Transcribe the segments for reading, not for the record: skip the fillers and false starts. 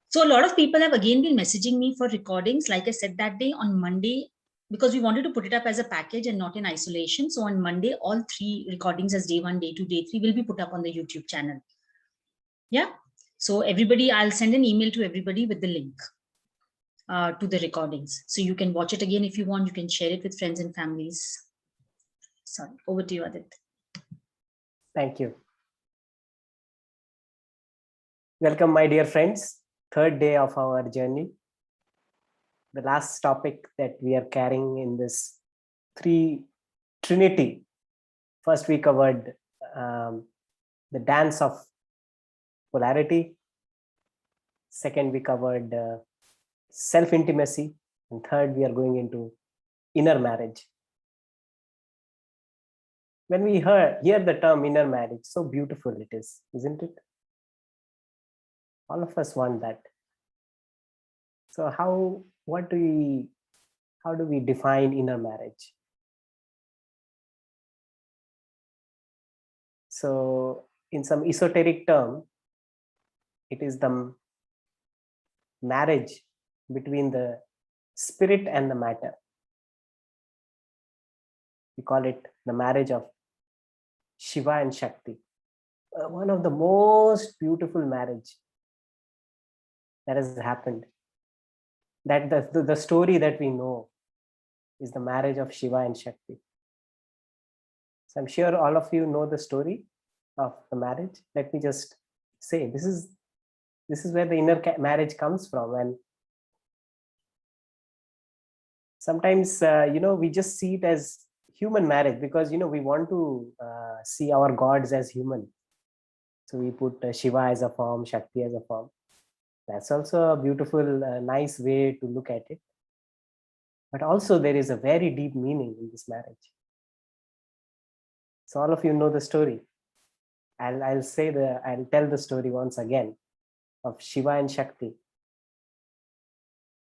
So a lot of people have again been messaging me for recordings. Like I said that day on Monday, because we wanted to put it up as a package and not in isolation. So on Monday, all 3 recordings as day 1, day 2, day 3 will be put up on the YouTube channel. Yeah. So everybody, I'll send an email to everybody with the link to the recordings. So you can watch it again if you want. You can share it with friends and families. Sorry, over to you, Adit. Thank you. Welcome, my dear friends. Third day of our journey. The last topic that we are carrying in this Trinity. First, we covered the dance of polarity. Second, we covered self-intimacy. And third, we are going into inner marriage. When we hear the term inner marriage, so beautiful it is, isn't it? All of us want that. So how do we define inner marriage? So in some esoteric term, it is the marriage between the spirit and the matter. We call it the marriage of Shiva and Shakti. One of the most beautiful marriage that has happened. That the story that we know is the marriage of Shiva and Shakti. So I'm sure all of you know the story of the marriage. Let me just say, this is where the inner marriage comes from. And sometimes, we just see it as human marriage because, we want to see our gods as human. So we put Shiva as a form, Shakti as a form. That's also a beautiful, nice way to look at it. But also there is a very deep meaning in this marriage. So all of you know the story. I'll tell the story once again of Shiva and Shakti.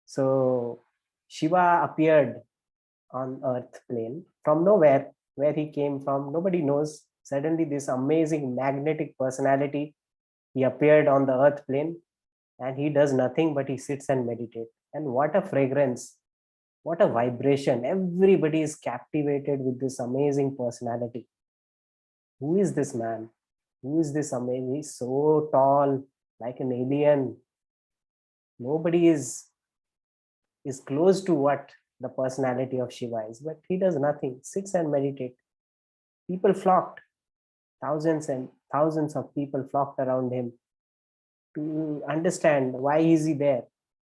So Shiva appeared on earth plane from nowhere. Where he came from, nobody knows. Suddenly this amazing magnetic personality, he appeared on the earth plane, and he does nothing but he sits and meditates. And what a fragrance, what a vibration. Everybody is captivated with this amazing personality. Who is this man? Who is this amazing? He's so tall, like an alien. Nobody is close to what the personality of Shiva is, but he does nothing, sits and meditates. People flocked, thousands and thousands of people flocked around him to understand why is he there.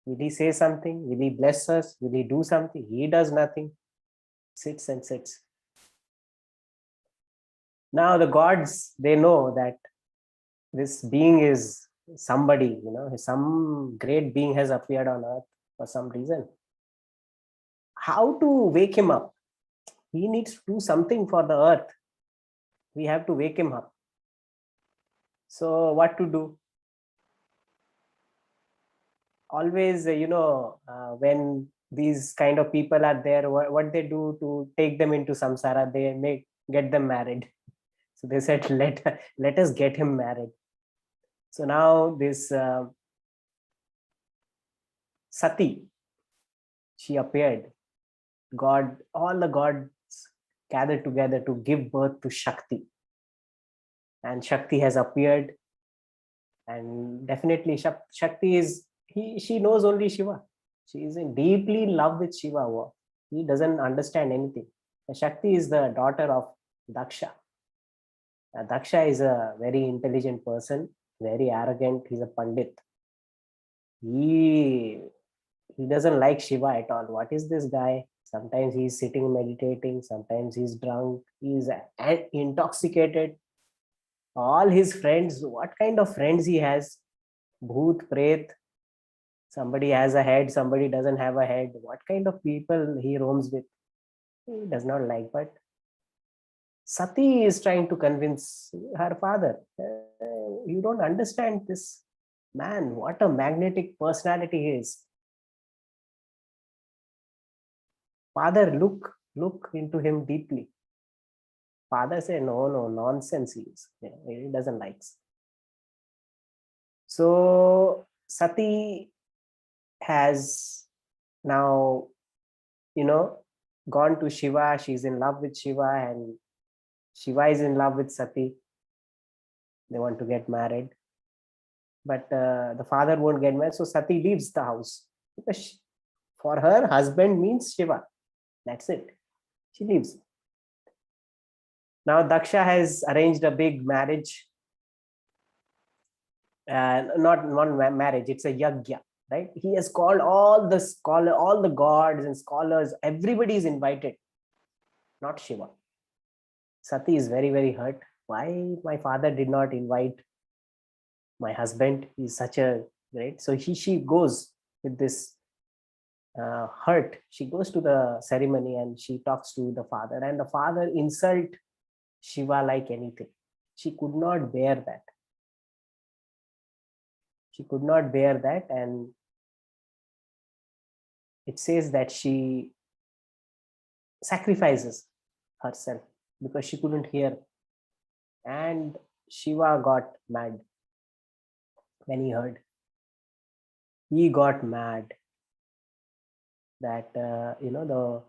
Will he say something? Will he bless us? Will he do something? He does nothing, sits and sits. Now the gods, they know that this being is somebody, some great being has appeared on earth for some reason. How to wake him up? He needs to do something for the earth. We have to wake him up. So what to do? Always, when these kind of people are there, what they do to take them into samsara, they get them married. So they said, let us get him married. So now this Sati, she appeared. All the gods gathered together to give birth to Shakti. And Shakti has appeared. And definitely Shakti she knows only Shiva. She is deeply in love with Shiva. He doesn't understand anything. Shakti is the daughter of Daksha. Daksha is a very intelligent person, very arrogant. He's a Pandit. He doesn't like Shiva at all. What is this guy? Sometimes he's sitting meditating, sometimes he's drunk, he's intoxicated. All his friends, what kind of friends he has? Bhoot, Pret, somebody has a head, somebody doesn't have a head. What kind of people he roams with? He does not like. But Sati is trying to convince her father, you don't understand this man, what a magnetic personality he is. Father, look into him deeply. Father said, no, nonsense he is. He doesn't like. So Sati has now, gone to Shiva. She's in love with Shiva, and Shiva is in love with Sati. They want to get married, but the father won't get married. So Sati leaves the house because for her, husband means Shiva. That's it. She leaves. Now Daksha has arranged a big marriage. Not marriage, it's a yagya, right? He has called all the gods and scholars. Everybody is invited, not Shiva. Sati is very, very hurt. Why my father did not invite my husband? He's such a great. So she goes with this hurt. She goes to the ceremony and she talks to the father, and the father insult Shiva like anything. She could not bear that. She could not bear that, and it says that she sacrifices herself because she couldn't hear. And Shiva got mad when he heard. He got mad that the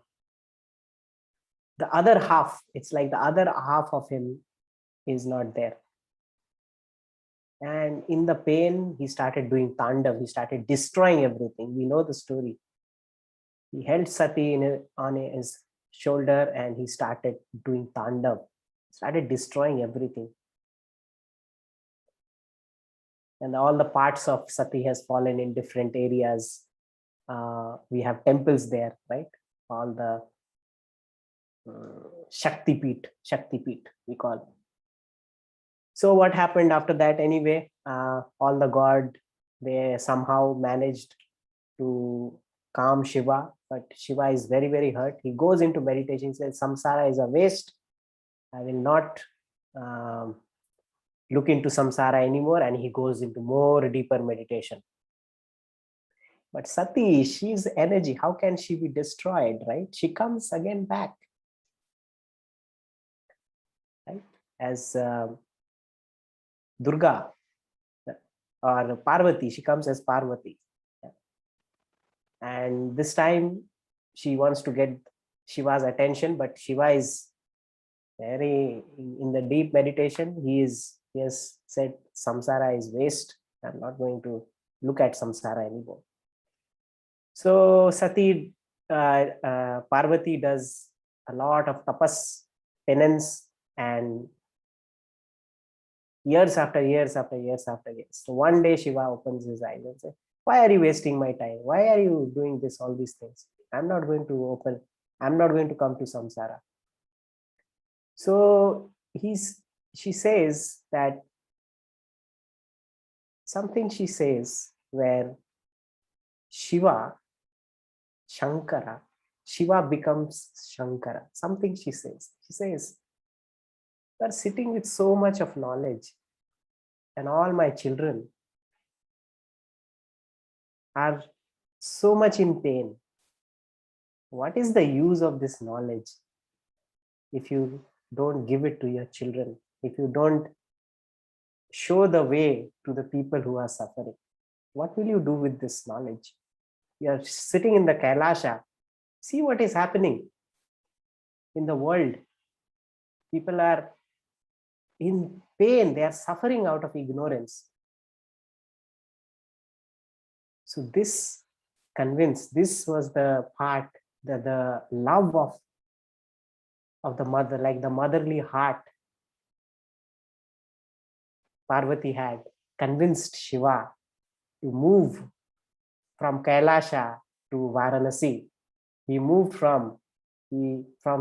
other half, it's like the other half of him is not there. And in the pain, he started doing tandav. He started destroying everything. We know the story. He held Sati on his shoulder and he started doing tandav. Started destroying everything. And all the parts of Sati has fallen in different areas. We have temples there, right? All the Shakti Peeth, we call it. So what happened after that anyway? All the god, they somehow managed to calm Shiva, but Shiva is very, very hurt. He goes into meditation, says, samsara is a waste. I will not look into samsara anymore. And he goes into more deeper meditation. But Sati, she's energy. How can she be destroyed, right? She comes again back. Right? As Durga or Parvati, she comes as Parvati. And this time she wants to get Shiva's attention, but Shiva is very in the deep meditation. He has said samsara is waste. I'm not going to look at samsara anymore. So Sati, Parvati does a lot of tapas, penance, and years after years after years after years. So one day Shiva opens his eyes and says, why are you wasting my time? Why are you doing all these things? I'm not going to come to samsara. So she says that something she says where Shiva becomes Shankara. Something she says. She says, you are sitting with so much of knowledge, and all my children are so much in pain. What is the use of this knowledge if you don't give it to your children, if you don't show the way to the people who are suffering? What will you do with this knowledge? You are sitting in the Kailasha. See what is happening in the world. People are in pain. They are suffering out of ignorance. So this was the part that the love of the mother, like the motherly heart Parvati had, convinced Shiva to move from Kailasha to Varanasi. He moved from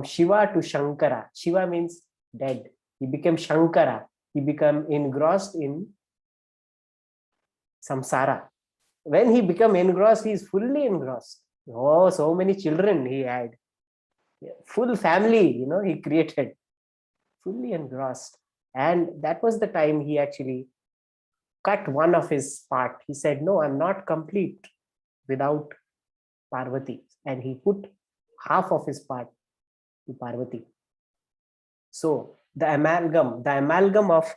Shiva to Shankara. Shiva means dead. He became Shankara. He became engrossed in samsara. When he became engrossed, he is fully engrossed. Oh, so many children he had. Full family, he created. Fully engrossed. And that was the time he actually cut one of his part. He said, no, I'm not complete without Parvati. And he put half of his part to Parvati. So the amalgam of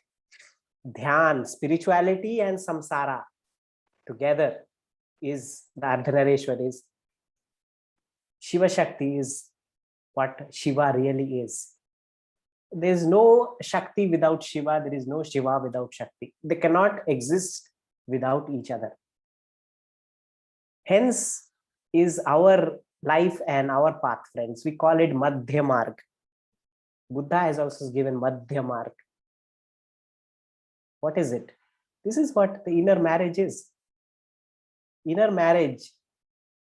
dhyan, spirituality and samsara, together is the Ardhanareshwar, is Shiva Shakti, is what Shiva really is. There is no Shakti without Shiva. There is no Shiva without Shakti. They cannot exist without each other. Hence is our life and our path, friends. We call it Madhya Marg. Buddha has also given Madhya Marg. What is it? This is what the inner marriage is. Inner marriage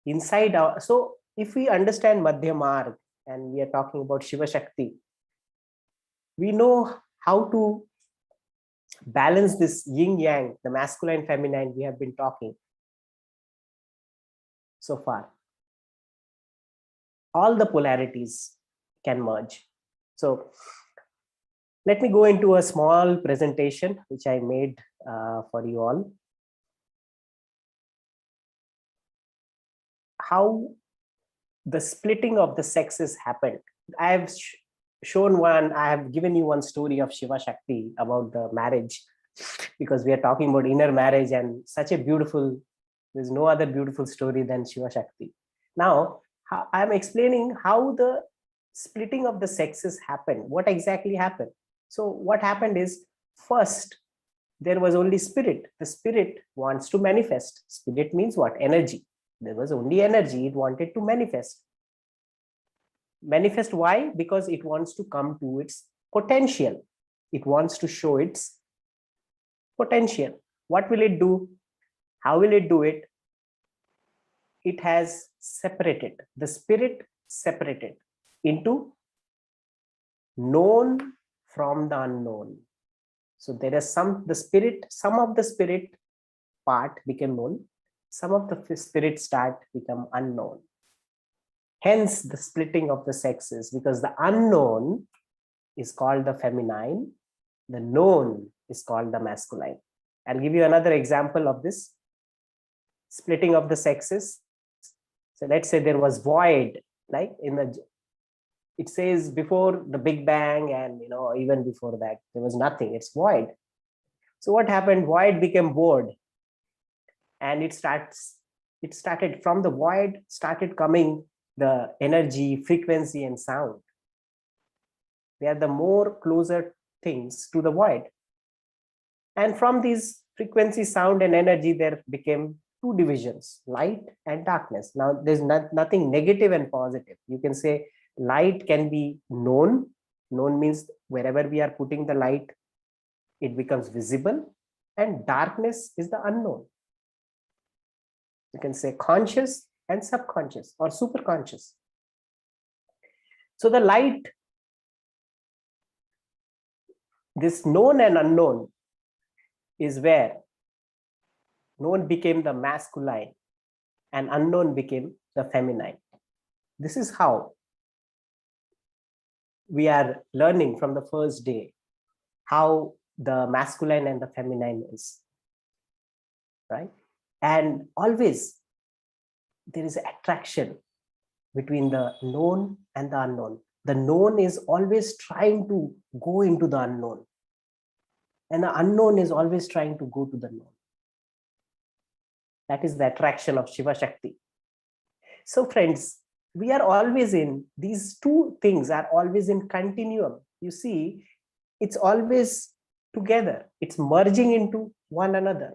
inside our. So if we understand Madhya Marg and we are talking about Shiva Shakti, we know how to balance this yin yang, the masculine feminine we have been talking so far. All the polarities can merge. So let me go into a small presentation which I made for you all. How the splitting of the sexes happened. I have shown one, I have given you one story of Shiva Shakti about the marriage, because we are talking about inner marriage, and such a beautiful, there's no other beautiful story than Shiva Shakti. Now, I'm explaining how the splitting of the sexes happened. What exactly happened? So what happened is, first, there was only spirit. The spirit wants to manifest. Spirit means what? Energy. There was only energy. It wanted to manifest. Manifest why? Because it wants to come to its potential. It wants to show its potential. What will it do? How will it do it? It has separated. The spirit separated into known from the unknown. So there is some of the spirit part became known, some of the spirit start become unknown. Hence the splitting of the sexes, because the unknown is called the feminine, the known is called the masculine. I'll give you another example of this splitting of the sexes. So let's say there was void, like it says before the Big Bang, and even before that there was nothing, it's void. So what happened? Void became void, and it started from the void, started coming the energy, frequency, and sound. They are the more closer things to the void. And from these frequency, sound, and energy, there became two divisions, light and darkness. Now, there's nothing negative and positive. You can say light can be known. Known means wherever we are putting the light, it becomes visible. And darkness is the unknown. You can say conscious and subconscious or superconscious. So the light, this known and unknown, is where known became the masculine and unknown became the feminine. This is how we are learning from the first day how the masculine and the feminine is, right? And always there is attraction between the known and the unknown. The known is always trying to go into the unknown, and the unknown is always trying to go to the known. That is the attraction of Shiva Shakti. So friends, we are always in, these two things are always in continuum. You see, it's always together. It's merging into one another.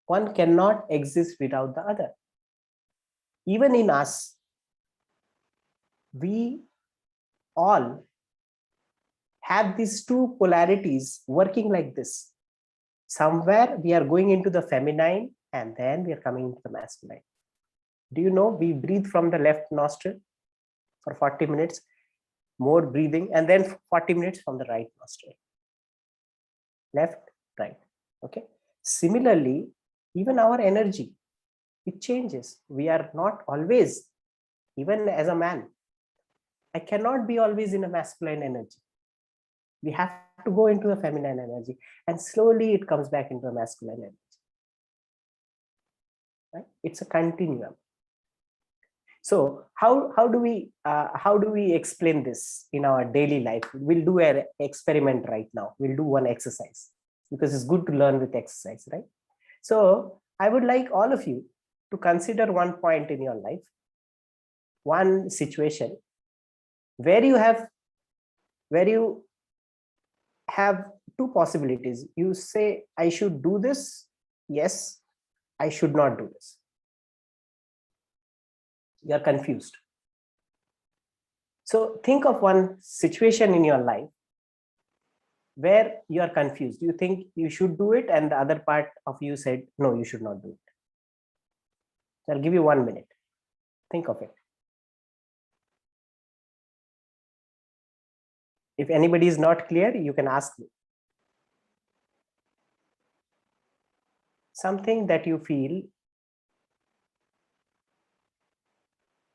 One cannot exist without the other. Even in us, we all have these two polarities working like this. Somewhere we are going into the feminine, and then we are coming into the masculine. Do you know we breathe from the left nostril for 40 minutes, more breathing, and then 40 minutes from the right nostril. Left, right. Okay. Similarly, even our energy, it changes. We are not always, even as a man, I cannot be always in a masculine energy. We have to go into a feminine energy, and slowly it comes back into a masculine energy. Right? It's a continuum. So how do we explain this in our daily life? We'll do an experiment right now. We'll do one exercise, because it's good to learn with exercise, right? So I would like all of you to consider one point in your life, one situation where you have two possibilities. You say, I should do this. Yes, I should not do this. You are confused. So think of one situation in your life where you are confused. You think you should do it, and the other part of you said, no, you should not do it. So I'll give you 1 minute. Think of it. If anybody is not clear, you can ask me. Something that you feel,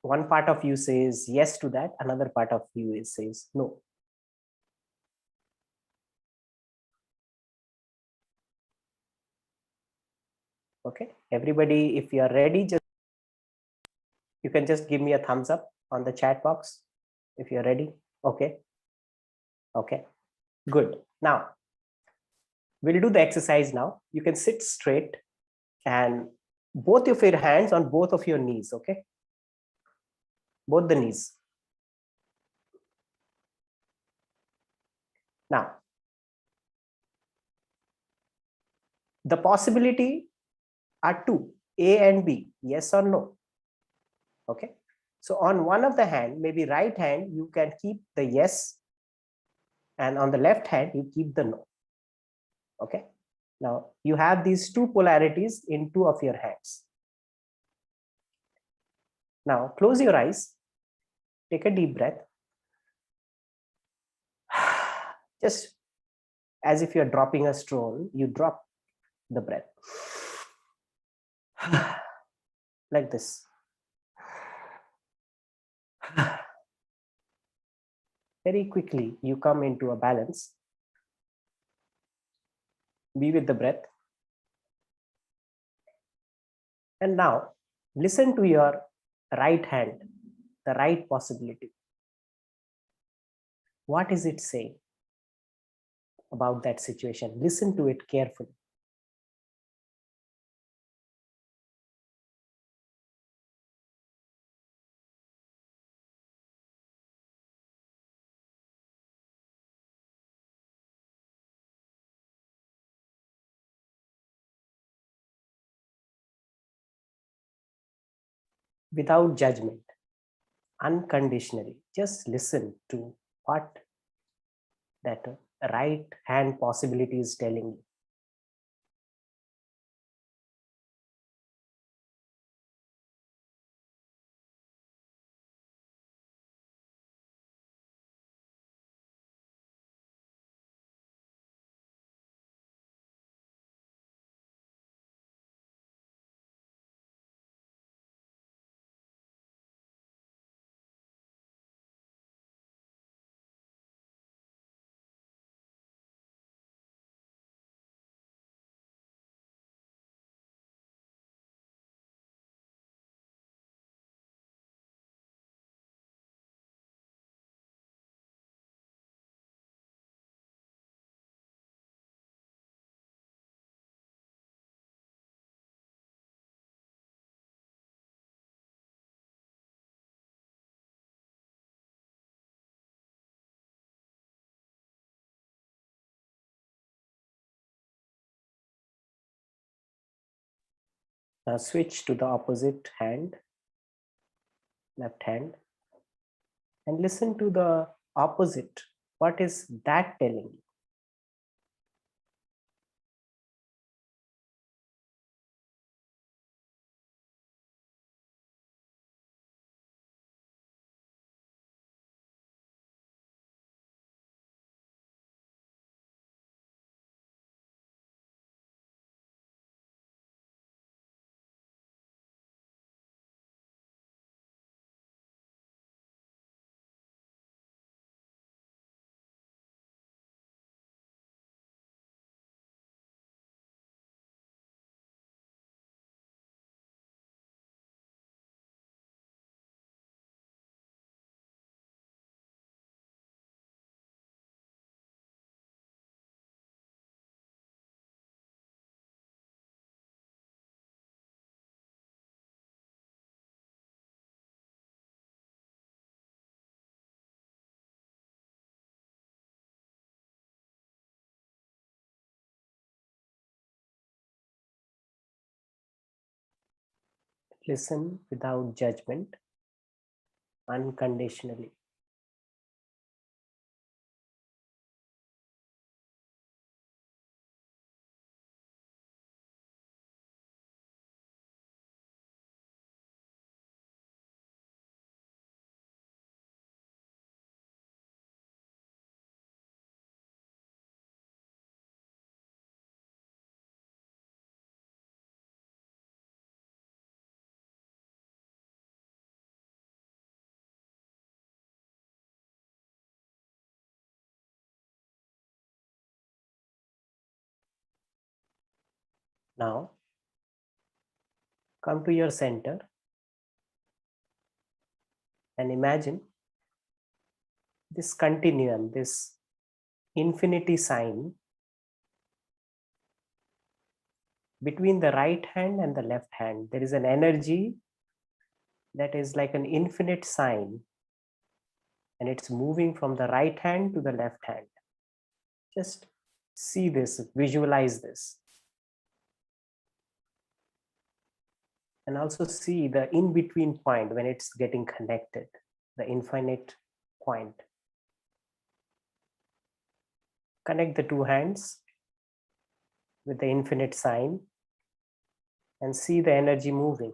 one part of you says yes to that, another part of you says no. Okay, everybody, if you are ready, you can just give me a thumbs up on the chat box if you're ready. Okay. Okay, good. Now we'll do the exercise now. You can sit straight and both of your hands on both of your knees. Okay, both the knees. Now the possibility are two, A and B, yes or no. Okay, so on one of the hand, maybe right hand, you can keep the yes, and on the left hand you keep the no. Okay, now you have these two polarities in two of your hands. Now close your eyes, take a deep breath, just as if you're dropping a stone, you drop the breath like this. Very quickly you come into a balance. Be with the breath. And now listen to your right hand, the right possibility. What is it saying about that situation? Listen to it carefully. Without judgment, unconditionally, just listen to what that right hand possibility is telling you. Now switch to the opposite hand, left hand, and listen to the opposite. What is that telling you? Listen without judgment, unconditionally. Now, come to your center and imagine this continuum, this infinity sign between the right hand and the left hand. There is an energy that is like an infinite sign, and it's moving from the right hand to the left hand. Just see this, visualize this. And also see the in-between point when it's getting connected, the infinite point. Connect the two hands with the infinite sign and see the energy moving.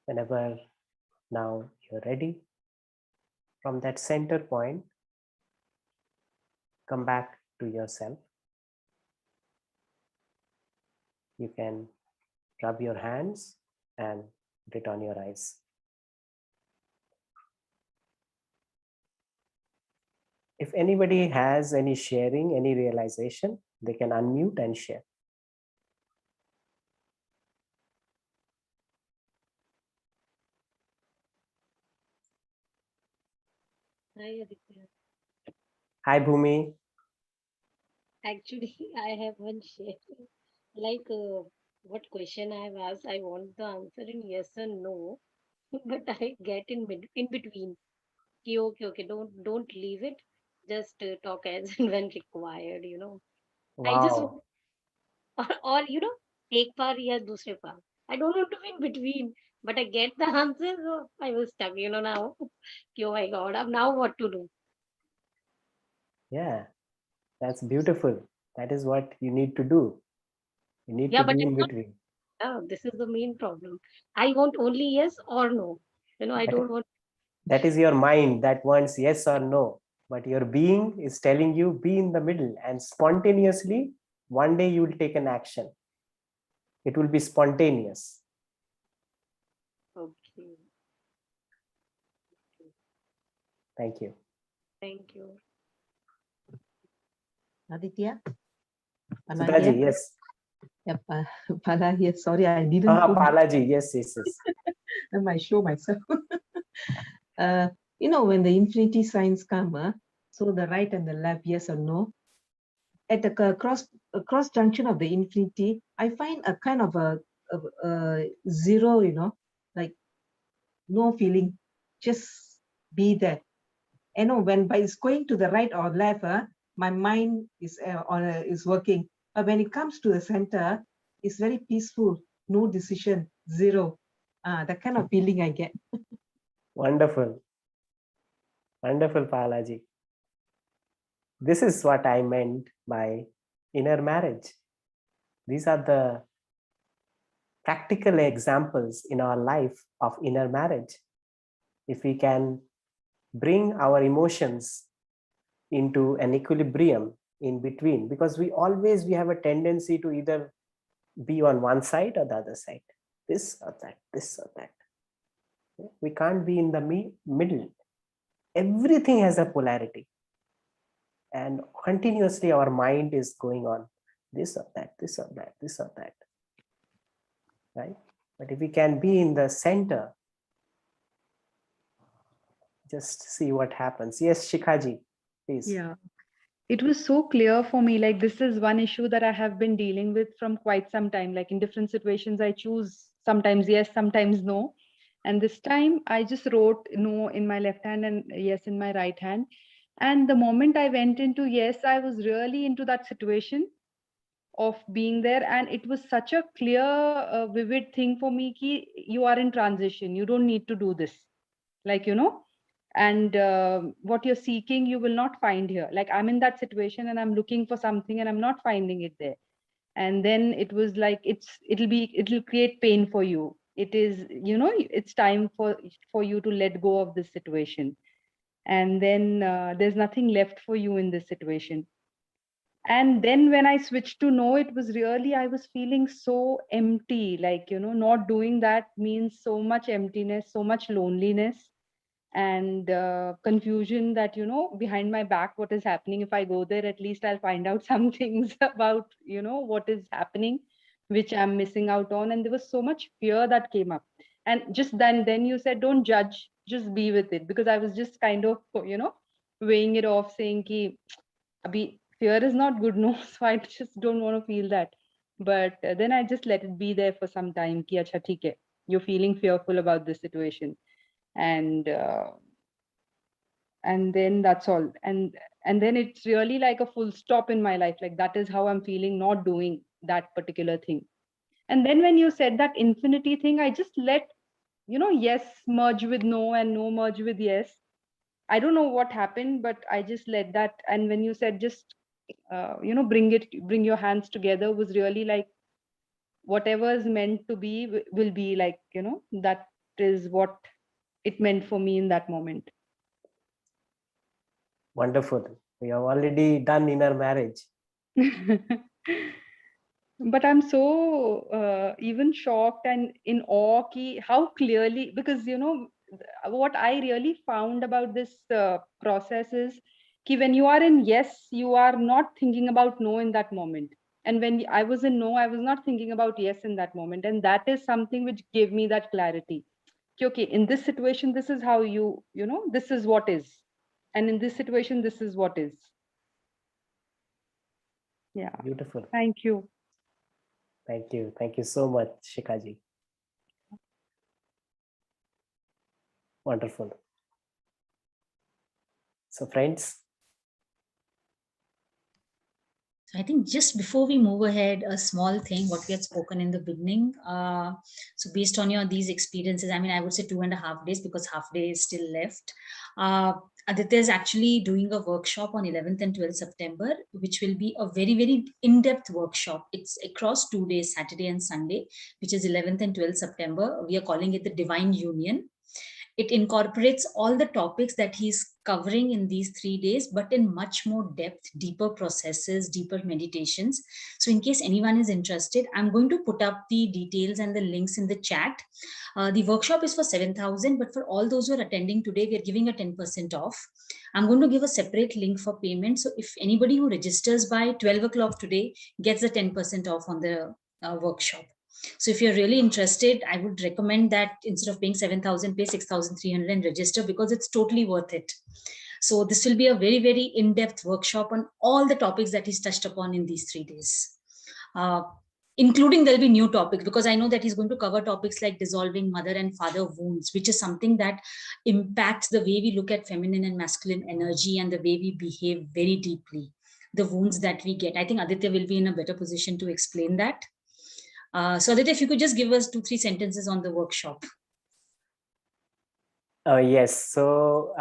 Whenever now you're ready, from that center point, come back to yourself. You can rub your hands and put it on your eyes. If anybody has any sharing, any realization, they can unmute and share. Hi, Aditya. Hi, Bhumi. Actually, I have one share. Like, what question I have asked, I want the answer in yes or no, but I get in between. Okay, don't leave it. Just talk as and when required. I just Wow. want, or एक बार या दूसरे बार. I don't want to be in between, but I get the answer, so I was stuck. Now. Oh my God, now what to do? Yeah, that's beautiful. That is what you need to do. You need Yeah, to but be it's in not. between. This is the main problem. I want only yes or no. I That, don't want. that is your mind that wants yes or no. But your being is telling you be in the middle, and spontaneously, one day you will take an action. It will be spontaneous. Okay. Thank you. Thank you. Aditya? Pala Sudhaji, here? yes. Yeah, Pala here. Sorry, I didn't put Palaji, yes. I show myself. When the infinity signs come, so the right and the left, yes or no, at the cross junction of the infinity, I find a kind of a zero, like no feeling, just be there. When by it's going to the right or left, my mind is working. But when it comes to the center, it's very peaceful, no decision, zero. That kind of feeling I get. Wonderful. Wonderful, Palaji. This is what I meant by inner marriage. These are the practical examples in our life of inner marriage. If we can bring our emotions into an equilibrium in between, because we have a tendency to either be on one side or the other side, this or that, this or that. We can't be in the middle. Everything has a polarity, and continuously our mind is going on this or that, this or that, this or that, right? But if we can be in the center, just see what happens. Yes, Shikhaji, please. Yeah, it was so clear for me. Like, this is one issue that I have been dealing with from quite some time. Like, in different situations, I choose sometimes yes, sometimes no. And this time I just wrote no in my left hand and yes in my right hand. And the moment I went into yes, I was really into that situation of being there. And it was such a clear, vivid thing for me ki you are in transition. You don't need to do this. Like, and what you're seeking, you will not find here. Like, I'm in that situation and I'm looking for something and I'm not finding it there. And then it was like, it'll create pain for you. It is, it's time for you to let go of this situation. And then there's nothing left for you in this situation. And then when I switched to no, it was really, I was feeling so empty. Like, not doing that means so much emptiness, so much loneliness, and confusion that, behind my back, what is happening. If I go there, at least I'll find out some things about, what is happening, which I'm missing out on. And there was so much fear that came up. And just then you said, don't judge, just be with it. Because I was just kind of, weighing it off, saying ki, abhi, fear is not good, no. So I just don't want to feel that. But then I just let it be there for some time. Ki, acha, theek hai. You're feeling fearful about this situation. And then that's all. And then it's really like a full stop in my life. Like, that is how I'm feeling, not doing that particular thing. And then when you said that infinity thing, I just let, yes merge with no and no merge with yes. I don't know what happened, but I just let that. And when you said just bring your hands together, was really like, whatever is meant to be will be, like, that is what it meant for me in that moment. Wonderful. We have already done inner marriage. But I'm so even shocked and in awe ki how clearly, because what I really found about this process is ki when you are in yes, you are not thinking about no in that moment. And when I was in no, I was not thinking about yes in that moment. And that is something which gave me that clarity. Ki, okay, in this situation, this is how this is what is. And in this situation, this is what is. Yeah. Beautiful. Thank you. Thank you. Thank you so much, Shikhaji. Wonderful. So friends, I think just before we move ahead, a small thing, what we had spoken in the beginning. So based on these experiences, I mean, I would say 2.5 days because half day is still left. Aditya is actually doing a workshop on 11th and 12th September, which will be a very, very in-depth workshop. It's across 2 days, Saturday and Sunday, which is 11th and 12th September. We are calling it the Divine Union. It incorporates all the topics that he's covering in these 3 days, but in much more depth, deeper processes, deeper meditations. So in case anyone is interested, I'm going to put up the details and the links in the chat. The workshop is for 7,000, but for all those who are attending today, we are giving a 10% off. I'm going to give a separate link for payment. So if anybody who registers by 12 o'clock today gets a 10% off on the workshop. So if you're really interested, I would recommend that instead of paying 7,000, pay 6,300 and register, because it's totally worth it. So this will be a very, very in-depth workshop on all the topics that he's touched upon in these 3 days. Including there'll be new topics, because I know that he's going to cover topics like dissolving mother and father wounds, which is something that impacts the way we look at feminine and masculine energy and the way we behave very deeply, the wounds that we get. I think Aditya will be in a better position to explain that. So Aditya, if you could just give us 2-3 sentences on the workshop. Yes. So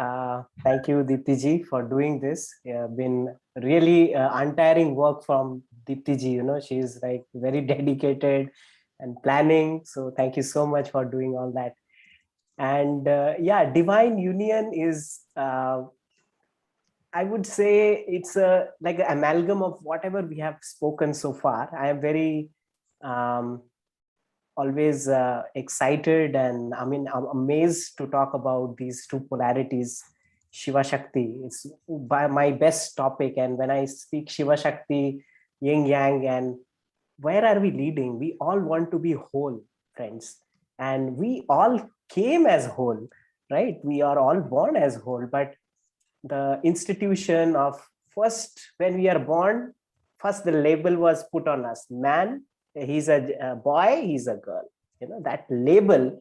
thank you, Deepti ji, for doing this. Been really untiring work from Deepti ji. She's like very dedicated and planning. So thank you so much for doing all that. And yeah, divine union is, I would say, it's a like an amalgam of whatever we have spoken so far. I am very always excited, and I mean, I'm amazed to talk about these two polarities, Shiva Shakti. It's by my best topic. And when I speak Shiva Shakti, yin yang, and where are we leading? We all want to be whole, friends. And we all came as whole, right? We are all born as whole, but the institution of first, when we are born, first the label was put on us: man, he's a boy, he's a girl. That label,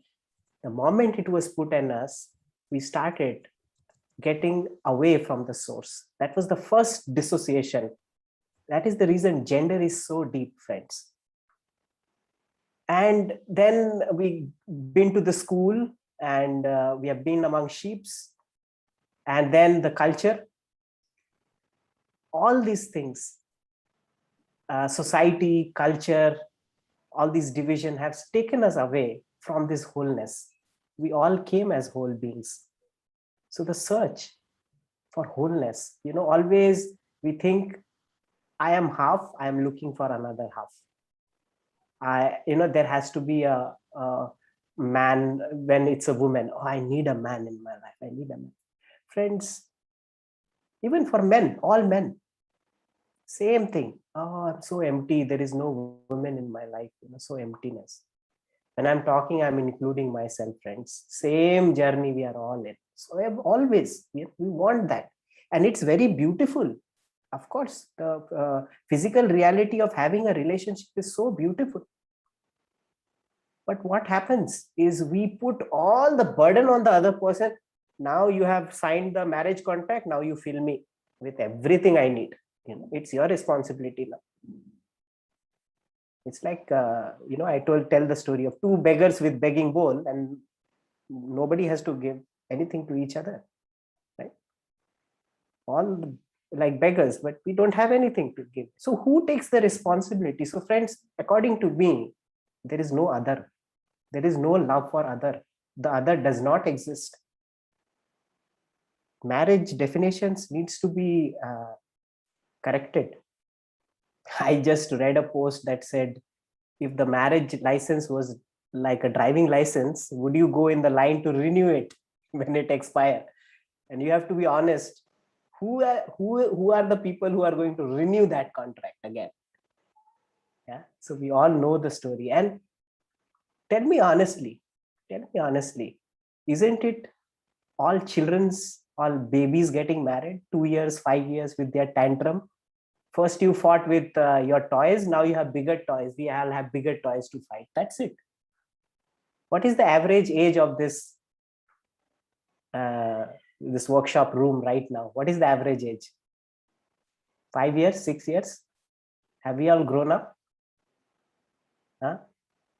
the moment it was put on us, we started getting away from the source. That was the first dissociation. That is the reason gender is so deep, friends. And then we been to the school, and we have been among sheeps, and then the culture, all these things, society, culture, all these division have taken us away from this wholeness. We all came as whole beings. So the search for wholeness, always we think, I am half, I am looking for another half. There has to be a man. When it's a woman, oh, I need a man in my life, I need a man. Friends, even for men, all men, same thing. Oh, I'm so empty, there is no woman in my life, so emptiness. When I'm talking, I'm including myself, friends. Same journey we are all in. So I have always, we want that. And it's very beautiful. Of course, the physical reality of having a relationship is so beautiful. But what happens is we put all the burden on the other person. Now you have signed the marriage contract. Now you fill me with everything I need. It's your responsibility now. It's like, I tell the story of two beggars with begging bowl, and nobody has to give anything to each other, right? All like beggars, but we don't have anything to give. So who takes the responsibility? So friends, according to me, there is no other. There is no love for other. The other does not exist. Marriage definitions needs to be corrected. I just read a post that said, if the marriage license was like a driving license, would you go in the line to renew it when it expires? And you have to be honest. Who are the people who are going to renew that contract again? Yeah. So we all know the story. And tell me honestly, isn't it all babies getting married 2 years, 5 years with their tantrum? First you fought with your toys, now you have bigger toys. We all have bigger toys to fight. That's it. What is the average age of this workshop room right now? What is the average age? 5 years, 6 years? Have we all grown up? Huh?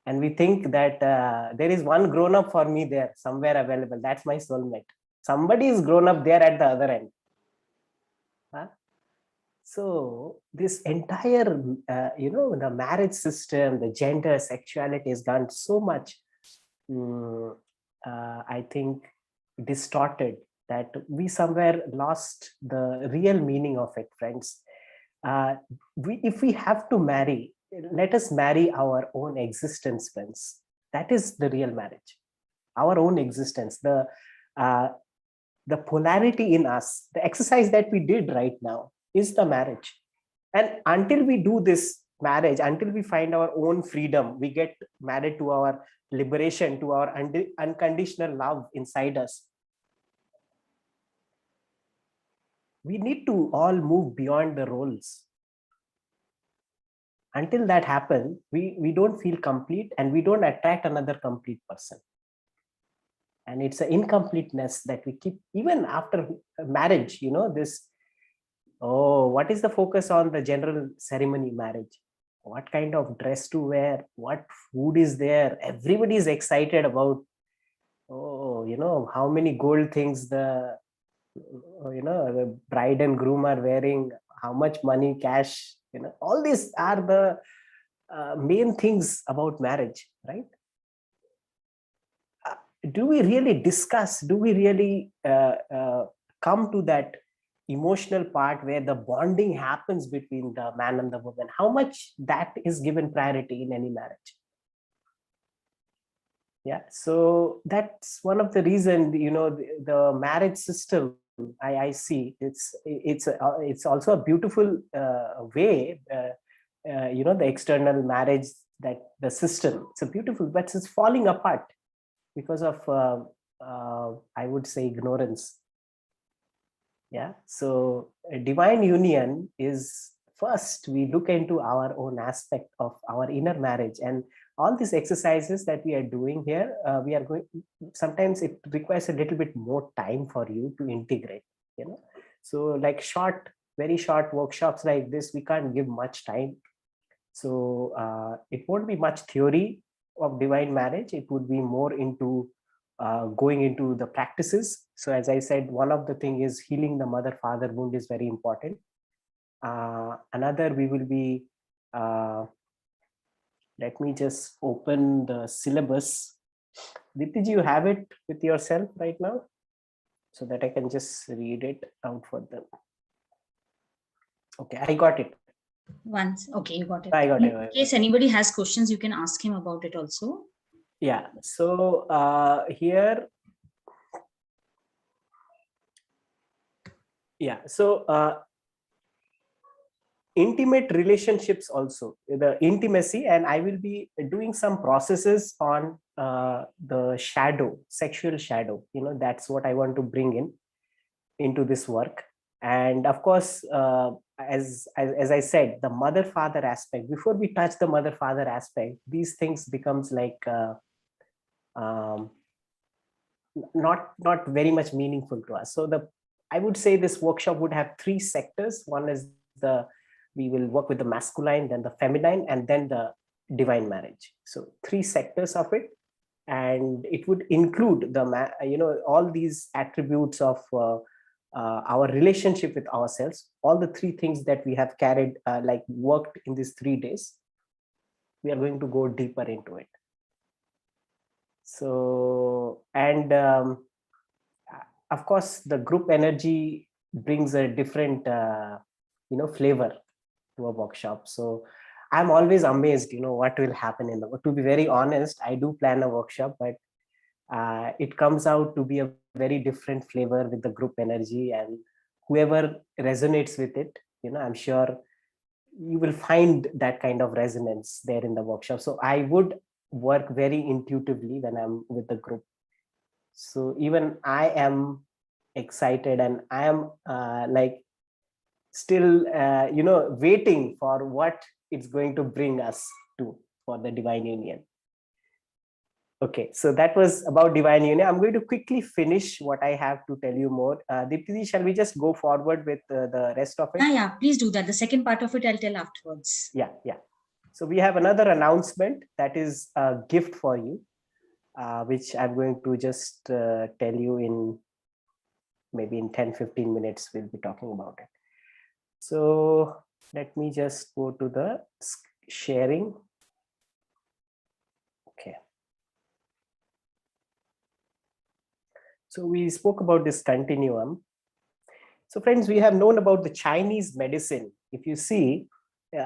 And we think that there is one grown up for me there somewhere available. That's my soulmate. Somebody is grown up there at the other end. Huh? So this entire, the marriage system, the gender, sexuality has gone so much, I think, distorted, that we somewhere lost the real meaning of it, friends. If we have to marry, let us marry our own existence, friends. That is the real marriage. Our own existence, the polarity in us, the exercise that we did right now is the marriage. And until we do this marriage, until we find our own freedom, we get married to our liberation, to our unconditional love inside us. We need to all move beyond the roles. Until that happens, we don't feel complete, and we don't attract another complete person. And it's an incompleteness that we keep even after marriage. This, what is the focus on the general ceremony marriage? what kind of dress to wear, what food is there. Everybody is excited about, oh, how many gold things the bride and groom are wearing, how much money, cash, all these are the main things about marriage, right? Do we really discuss, do we really come to that emotional part where the bonding happens between the man and the woman? How much that is given priority in any marriage? Yeah, so that's one of the reasons, the marriage system, I see it's also a beautiful way, the external marriage, that the system, it's a beautiful, but it's falling apart because of I would say ignorance. Yeah, so a divine union is, first we look into our own aspect of our inner marriage, and all these exercises that we are doing here, we are going, sometimes it requires a little bit more time for you to integrate, so like very short workshops like this, we can't give much time. So it won't be much theory of divine marriage. It would be more into going into the practices. So as I said, one of the thing is healing the mother-father wound is very important. Another, we will be, let me just open the syllabus. Diptiji, you have it with yourself right now, so that I can just read it out for them. Okay, I got it. Once, okay, you got it. I got it. In case anybody has questions, you can ask him about it also. Yeah, so here, yeah, so intimate relationships also, the intimacy, and I will be doing some processes on the shadow, sexual shadow, that's what I want to bring into this work. And of course, as I said, the mother-father aspect, before we touch the mother-father aspect, these things becomes like not very much meaningful to us. So I would say this workshop would have 3 sectors. One is we will work with the masculine, then the feminine, and then the divine marriage. So 3 sectors of it, and it would include all these attributes of our relationship with ourselves, all the 3 things that we have carried, like worked in these 3 days. We are going to go deeper into it. So, and of course, the group energy brings a different, flavor to a workshop. So I'm always amazed, what will happen to be very honest, I do plan a workshop, but it comes out to be a very different flavor with the group energy, and whoever resonates with it, I'm sure you will find that kind of resonance there in the workshop. So I would work very intuitively when I'm with the group. So even I am excited, and I am still waiting for what it's going to bring us to for the divine union. Okay, so that was about divine union. I'm going to quickly finish what I have to tell you more. Diptiji, shall we just go forward with the rest of it? Yeah, please do that. The second part of it I'll tell afterwards. Yeah. So we have another announcement that is a gift for you, which I'm going to just tell you in maybe in 10-15 minutes. We'll be talking about it. So let me just go to the sharing. Okay. So we spoke about this continuum. So friends, we have known about the Chinese medicine. If you see,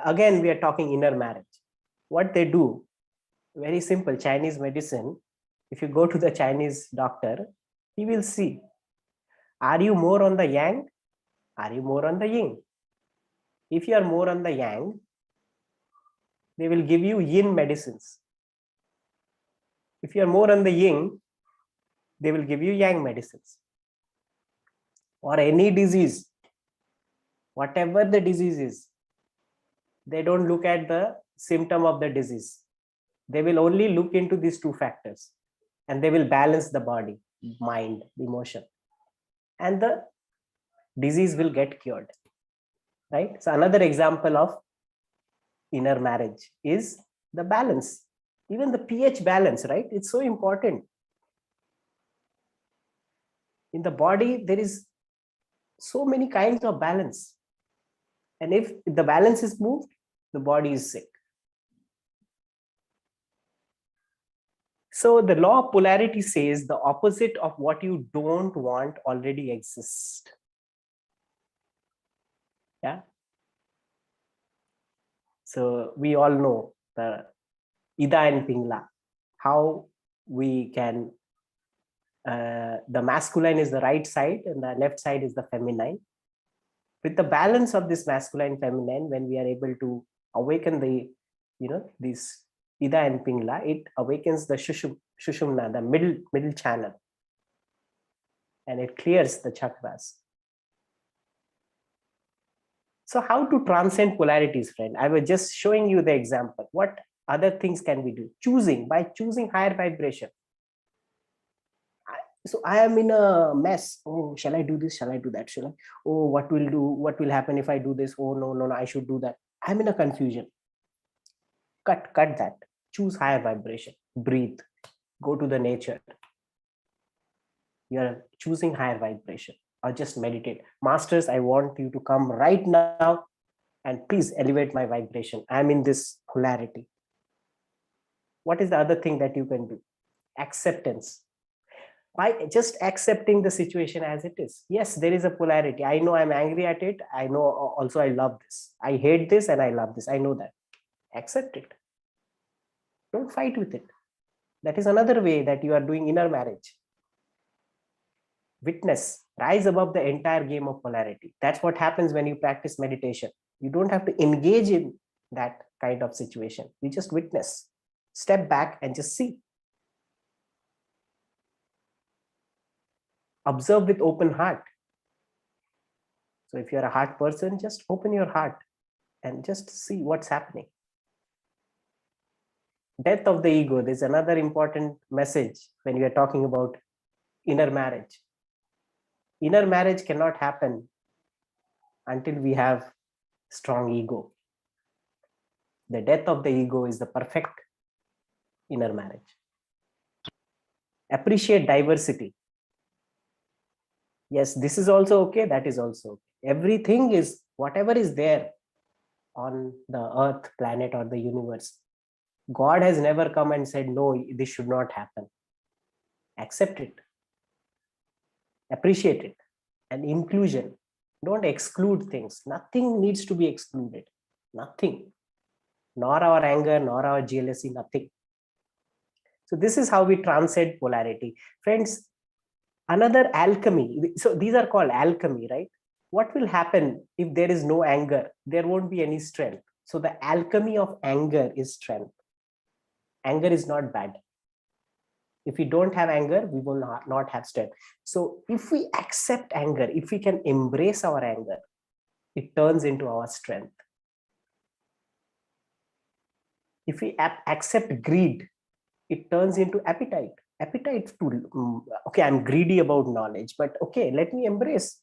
again, we are talking inner marriage. What they do, very simple, Chinese medicine. If you go to the Chinese doctor, he will see, are you more on the yang? Are you more on the yin? If you are more on the yang, they will give you yin medicines. If you are more on the yin, they will give you yang medicines. Or any disease, whatever the disease is, they don't look at the symptom of the disease. They will only look into these 2 factors, and they will balance the body, mind, emotion, and the disease will get cured. Right? So another example of inner marriage is the balance, even the pH balance, right? It's so important. In the body, there is so many kinds of balance. And if the balance is moved, the body is sick. So the law of polarity says the opposite of what you don't want already exists. Yeah. So we all know the Ida and Pingla, how we can, the masculine is the right side and the left side is the feminine. With the balance of this masculine feminine, when we are able to awaken the, this Ida and Pingla, it awakens the Shushumna, the middle channel, and it clears the chakras. So how to transcend polarities, friend? I was just showing you the example. What other things can we do? By choosing higher vibration. So I am in a mess. Oh, shall I do this? Shall I do that? Shall I? Oh, what will happen if I do this? Oh, no, I should do that. I'm in a confusion. Cut that. Choose higher vibration. Breathe. Go to the nature. You're choosing higher vibration, or just meditate. Masters, I want you to come right now and please elevate my vibration. I'm in this polarity. What is the other thing that you can do? Acceptance. By just accepting the situation as it is. Yes, there is a polarity. I know I'm angry at it. I know also I love this. I hate this and I love this. I know that. Accept it. Don't fight with it. That is another way that you are doing inner marriage. Witness. Rise above the entire game of polarity. That's what happens when you practice meditation. You don't have to engage in that kind of situation. You just witness. Step back and just see. Observe with open heart. So if you're a heart person, just open your heart and just see what's happening. Death of the ego. There's another important message when we are talking about inner marriage. Inner marriage cannot happen until we have strong ego. The death of the ego is the perfect inner marriage. Appreciate diversity. Yes, this is also okay. That is also okay. Everything is, whatever is there on the earth, planet, or the universe, God has never come and said, no, this should not happen. Accept it. Appreciate it. And inclusion. Don't exclude things. Nothing needs to be excluded. Nothing. Nor our anger, nor our jealousy, nothing. So this is how we transcend polarity. Friends, another alchemy. So these are called alchemy, right? What will happen if there is no anger? There won't be any strength. So the alchemy of anger is strength. Anger is not bad. If we don't have anger, we will not have strength. So if we accept anger, if we can embrace our anger, it turns into our strength. If we accept greed, it turns into appetite. Appetite to, okay, I'm greedy about knowledge, but okay, let me embrace.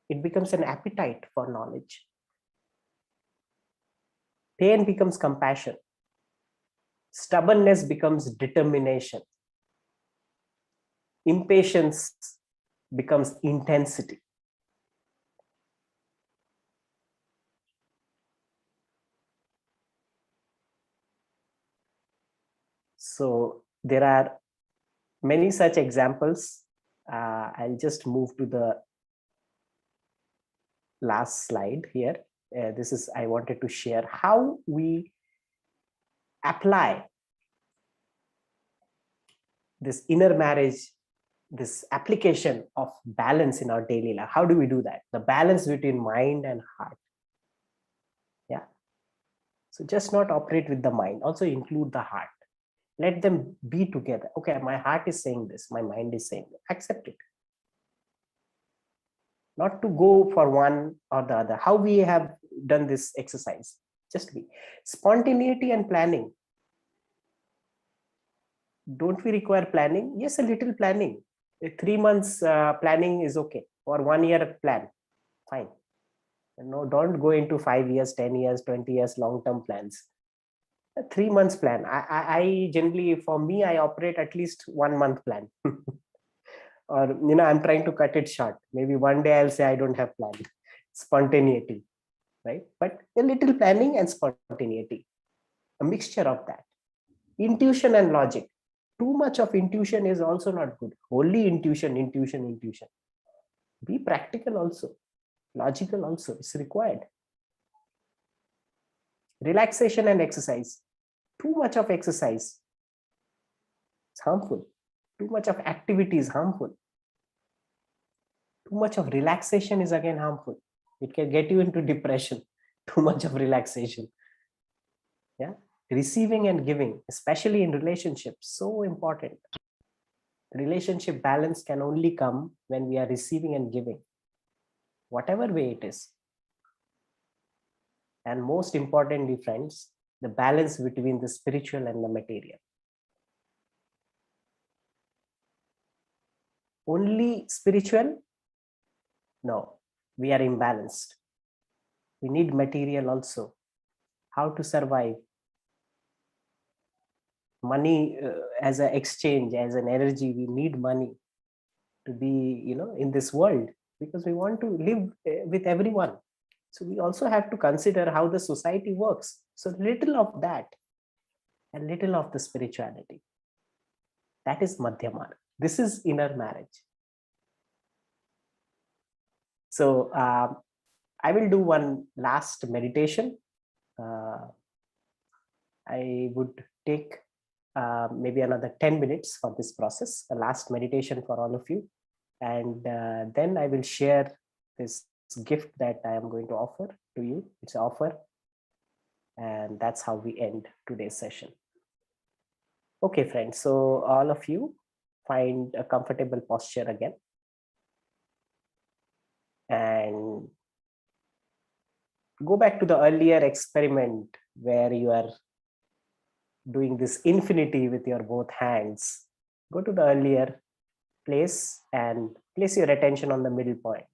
It becomes an appetite for knowledge. Pain becomes compassion. Stubbornness becomes determination. Impatience becomes intensity. So there are many such examples. I'll just move to the last slide here. This is, I wanted to share how we apply this inner marriage, this application of balance in our daily life. How do we do that? The balance between mind and heart. Yeah. So just not operate with the mind, also include the heart. Let them be together. Okay, my heart is saying this, my mind is saying this. Accept it. Not to go for one or the other. How we have done this exercise? Just be. Spontaneity and planning. Don't we require planning? Yes, a little planning. 3 months planning is okay, or 1 year plan, fine. No, don't go into 5 years, 10 years, 20 years long-term plans. A 3 months plan. I generally, for me, I operate at least 1 month plan. Or, I'm trying to cut it short. Maybe one day I'll say I don't have plan. Spontaneity, right? But a little planning and spontaneity, a mixture of that. Intuition and logic. Too much of intuition is also not good. Only intuition. Be practical also. Logical also is required. Relaxation and exercise. Too much of exercise is harmful. Too much of activity is harmful. Too much of relaxation is again harmful. It can get you into depression. Too much of relaxation. Yeah. Receiving and giving, especially in relationships, so important. Relationship balance can only come when we are receiving and giving, whatever way it is. And most importantly, friends, the balance between the spiritual and the material. Only spiritual? No, we are imbalanced. We need material also. How to survive? Money as an exchange, as an energy, we need money to be, in this world, because we want to live with everyone. So we also have to consider how the society works. So little of that and little of the spirituality. That is Madhyamar. This is inner marriage. So I will do one last meditation. I would take maybe another 10 minutes for this process, a last meditation for all of you. And then I will share this gift that I am going to offer to you. It's an offer. And that's how we end today's session. Okay, friends. So all of you find a comfortable posture again. And go back to the earlier experiment where you are doing this infinity with your both hands. Go to the earlier place and place your attention on the middle point.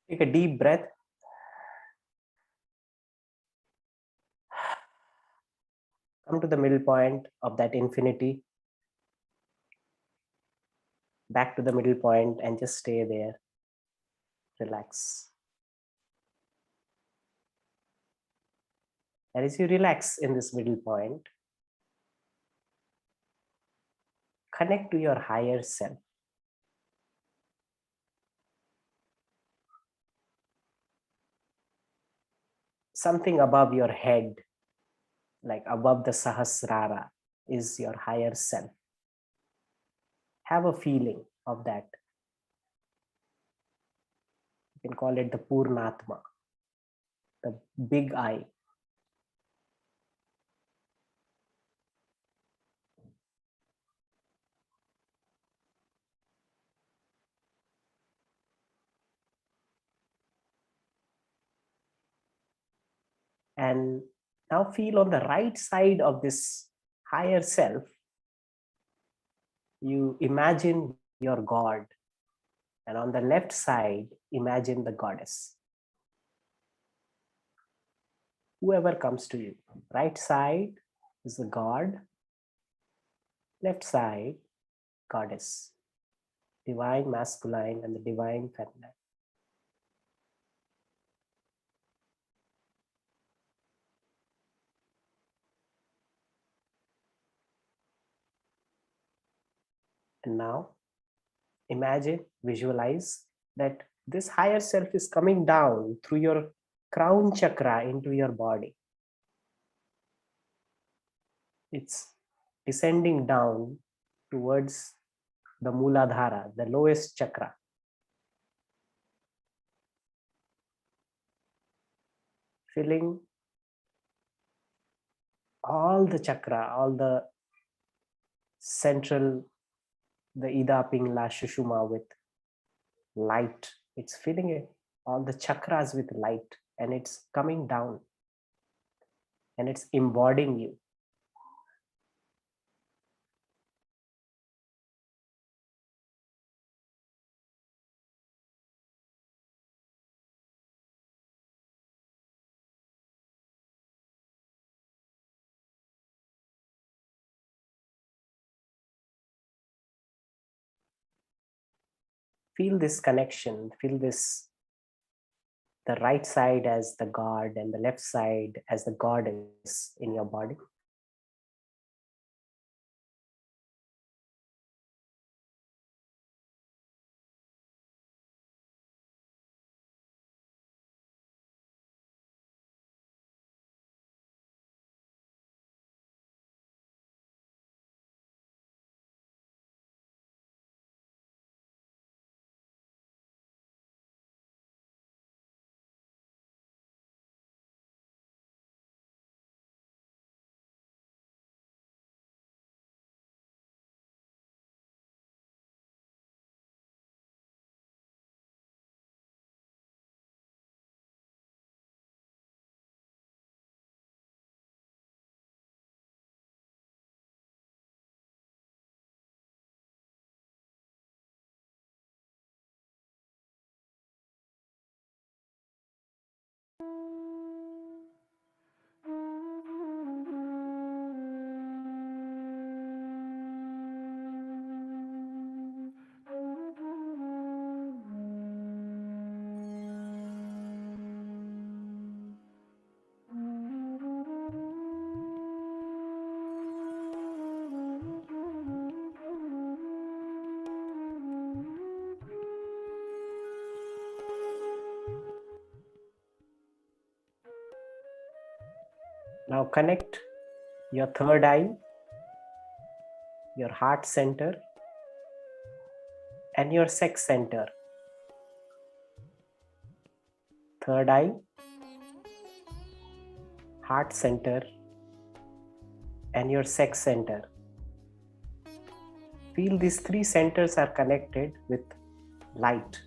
Take a deep breath. Come to the middle point of that infinity. Back to the middle point and just stay there. Relax. And as you relax in this middle point, connect to your higher self. Something above your head, like above the Sahasrara, is your higher self. Have a feeling of that. You can call it the Purnatma, the big I. And now feel on the right side of this higher self, you imagine your God. And on the left side, imagine the goddess. Whoever comes to you. Right side is the God. Left side, goddess. Divine masculine and the divine feminine. And now imagine, visualize that this higher self is coming down through your crown chakra into your body. It's descending down towards the Muladhara, the lowest chakra. Filling all the chakra, all the central, the Ida, Pingla, Shushuma with light. It's filling it, all the chakras with light, and it's coming down and it's embodying you. Feel this connection, feel this, the right side as the God and the left side as the goddess in your body. Now connect your third eye, your heart center, and your sex center. Third eye, heart center, and your sex center. Feel these three centers are connected with light.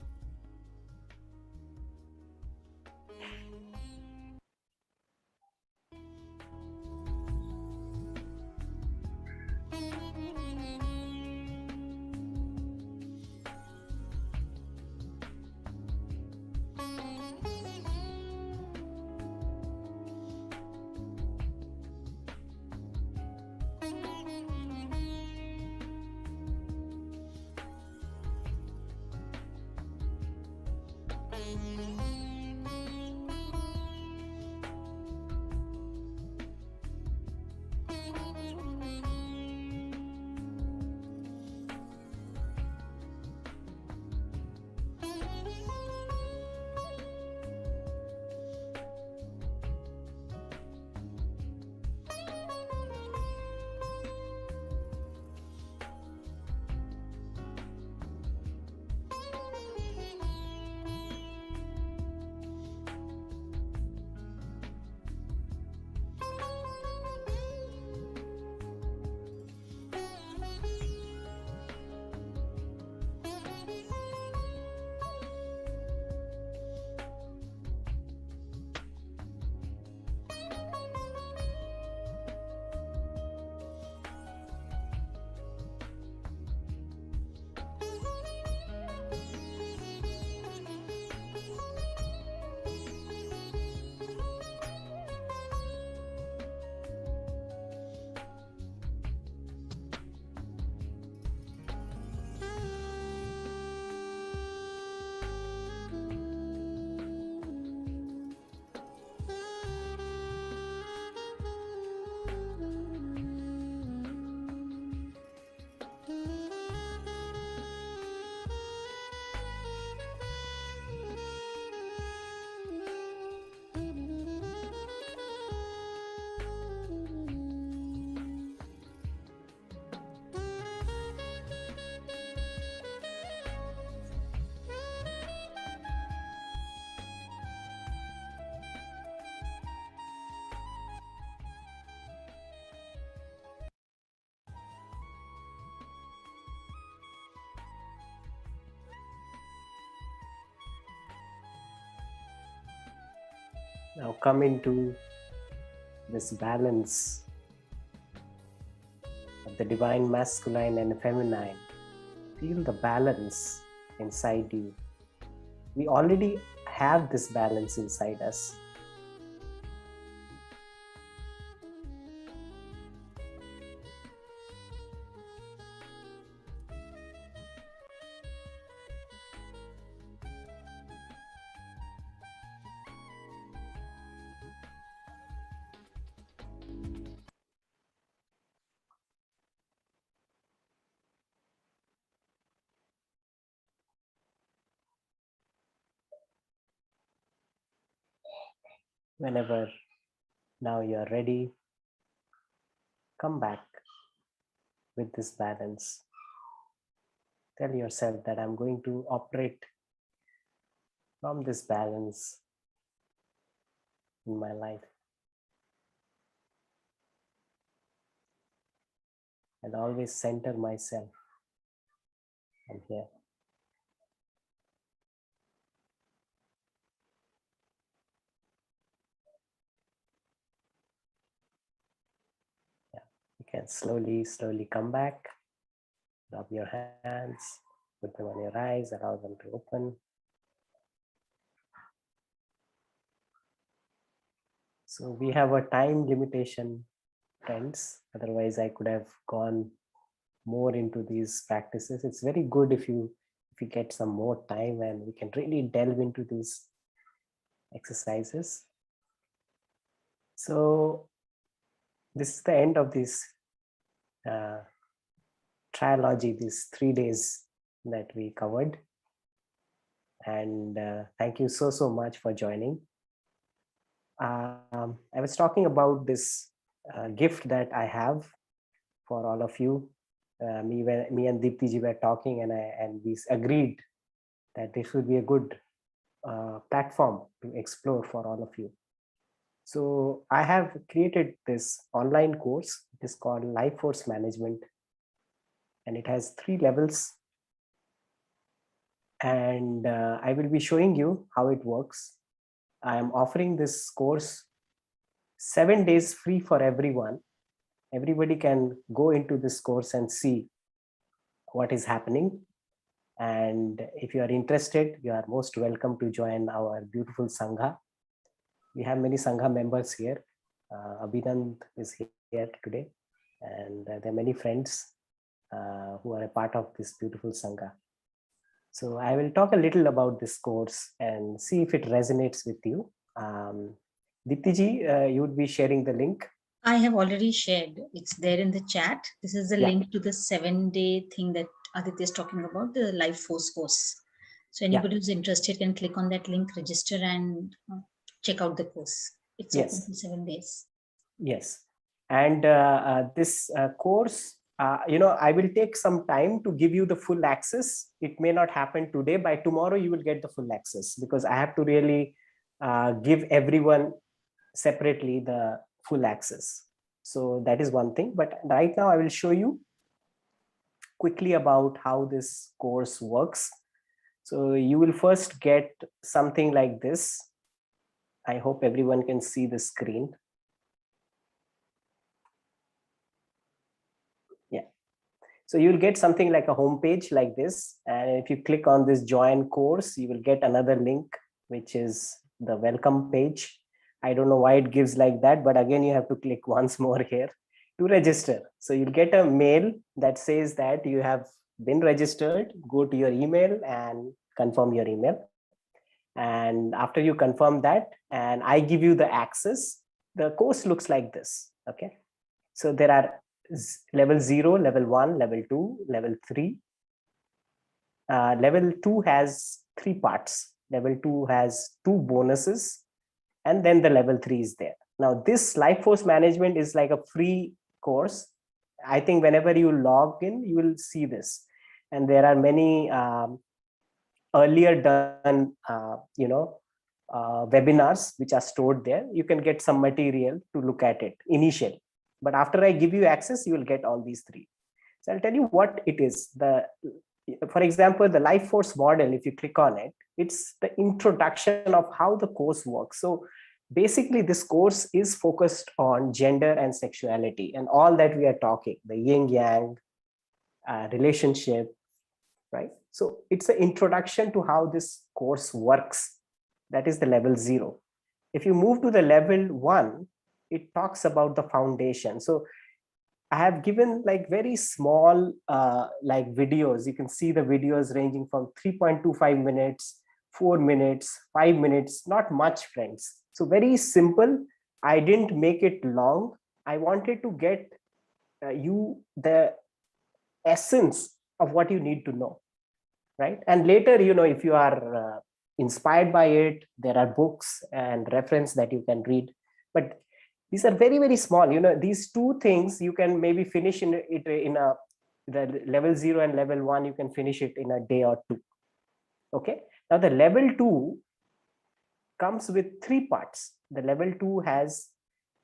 Now come into this balance of the divine masculine and feminine. Feel the balance inside you. We already have this balance inside us. Whenever now you are ready, come back with this balance. Tell yourself that I'm going to operate from this balance in my life. And always center myself. I'm here. Yeah, you can slowly come back. Rub your hands, put them on your eyes, allow them to open. So we have a time limitation, friends. Otherwise, I could have gone more into these practices. It's very good if you get some more time and we can really delve into these exercises. So this is the end of this trilogy, these 3 days that we covered. And thank you so much for joining. I was talking about this gift that I have for all of you. Me and Deepti ji were talking, and we agreed that this would be a good platform to explore for all of you. So I have created this online course. It is called Life Force Management, and it has 3 levels. And I will be showing you how it works. I am offering this course 7 days free for everyone. Everybody can go into this course and see what is happening. And if you are interested, you are most welcome to join our beautiful Sangha. We have many Sangha members here. Abhinand is here today, and there are many friends who are a part of this beautiful Sangha. So I will talk a little about this course and see if it resonates with you. Dipti ji, you would be sharing the link. I have already shared. It's there in the chat. This is the link to the 7-day thing that Aditya is talking about, the Life Force course. So anybody who's interested can click on that link, register, and check out the course. It's open for 7 days. Yes. And this course, I will take some time to give you the full access. It may not happen today. By tomorrow, you will get the full access, because I have to really give everyone separately the full access. So that is one thing. But right now, I will show you quickly about how this course works. So you will first get something like this. I hope everyone can see the screen. So you'll get something like a homepage like this. And if you click on this join course, you will get another link, which is the welcome page. I don't know why it gives like that, but again, you have to click once more here to register. So you'll get a mail that says that you have been registered. Go to your email and confirm your email. And after you confirm that, and I give you the access, the course looks like this. Okay. So there are level 0, level 1, level 2, level 3. Level 2 has 3 parts. Level 2 has 2 bonuses, and then the level 3 is there. Now, this Life Force Management is like a free course. I think whenever you log in, you will see this. And there are many earlier done, webinars which are stored there. You can get some material to look at it initially. But after I give you access, you will get all these 3. So I'll tell you what it is. For example, the Life Force model, if you click on it, it's the introduction of how the course works. So basically, this course is focused on gender and sexuality and all that we are talking, the yin yang, relationship, right? So it's an introduction to how this course works. That is the level 0. If you move to the level 1, it talks about the foundation. So I have given like very small like videos. You can see the videos ranging from 3.25 minutes, 4 minutes, 5 minutes, not much, friends. So very simple. I didn't make it long. I wanted to get you the essence of what you need to know, right? And later, if you are inspired by it. There are books and reference that you can read, but these are very, very small. These two things you can maybe finish in the level 0 and level 1, you can finish it in a day or two. Okay, now the level 2 comes with 3 parts. The level 2 has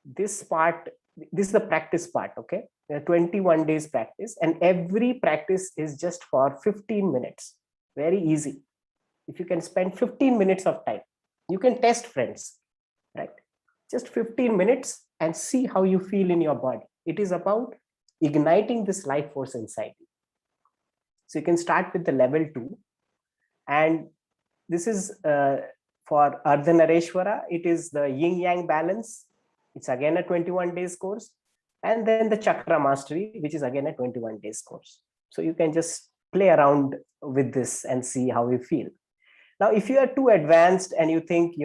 this part. This is the practice part. Okay, there are 21 days practice, and every practice is just for 15 minutes. Very easy. If you can spend 15 minutes of time, you can test, friends, right? Just 15 minutes and see how you feel in your body. It is about igniting this life force inside you. So you can start with the level 2, and this is for Ardhanareshwara. It is the yin yang balance. It's again a 21 days course, and then the chakra mastery, which is again a 21 days course. So you can just play around with this and see how you feel. Now, if you are too advanced and you think,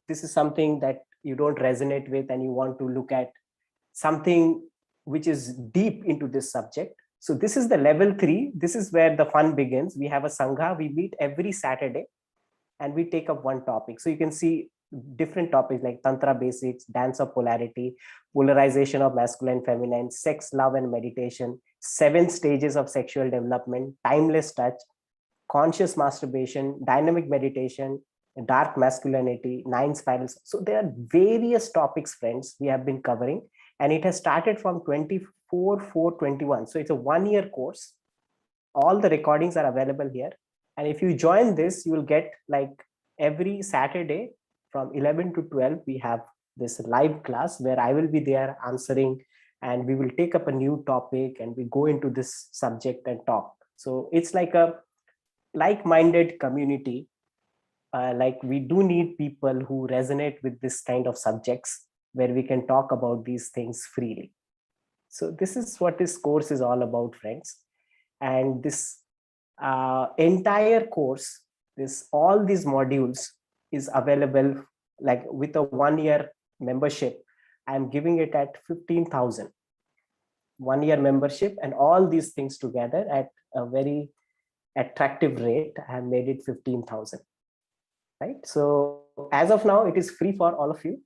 this is something that you don't resonate with, and you want to look at something which is deep into this subject, so this is the level 3. This is where the fun begins. We have a Sangha. We meet every Saturday and we take up one topic. So you can see different topics like Tantra basics, dance of polarity, polarization of masculine, feminine, sex, love, and meditation, 7 stages of sexual development, timeless touch, conscious masturbation, dynamic meditation, dark masculinity, 9 spirals. So there are various topics, friends, we have been covering, and it has started from 24/4/21. So it's a 1-year course. All the recordings are available here. And if you join this, you will get, like, every Saturday from 11 to 12, we have this live class where I will be there answering, and we will take up a new topic and we go into this subject and talk. So it's like a like-minded community. Like, we do need people who resonate with this kind of subjects where we can talk about these things freely. So this is what this course is all about, friends. And this entire course, all these modules is available, like, with a 1-year membership. I'm giving it at 15,000. 1-year membership, and all these things together at a very attractive rate. I have made it 15,000. Right. So as of now, it is free for all of you.